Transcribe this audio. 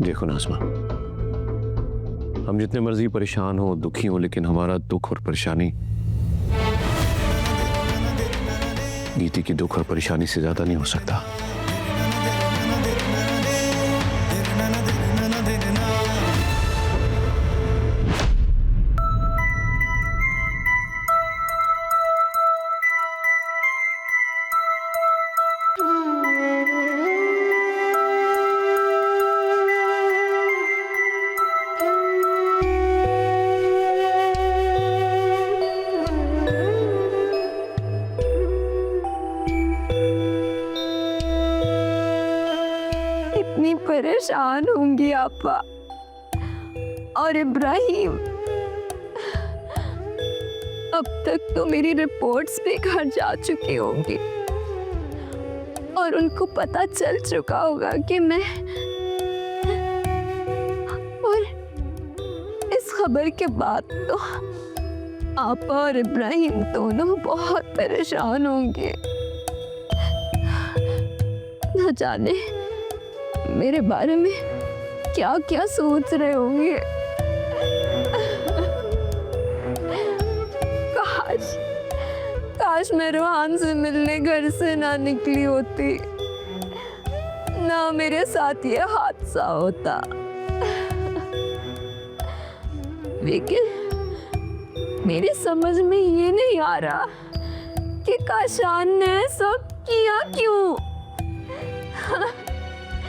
देखो नाज़मा, हम जितने मर्जी परेशान हो, दुखी हो, लेकिन हमारा दुख और परेशानी नीति की दुख और परेशानी से ज्यादा नहीं हो सकता। इतनी परेशान होंगी आपा और इब्राहिम। अब तक तो मेरी रिपोर्ट्स भी घर जा चुकी होंगी और उनको पता चल चुका होगा कि मैं, और इस खबर के बाद तो आपा और इब्राहिम दोनों बहुत परेशान होंगे। न जाने मेरे बारे में क्या क्या सोच रहे होंगे। काश मैं रोहान से मिलने घर से ना निकली होती, ना मेरे साथ ये हादसा होता। लेकिन मेरी समझ में ये नहीं आ रहा कि काशान ने सब किया क्यों।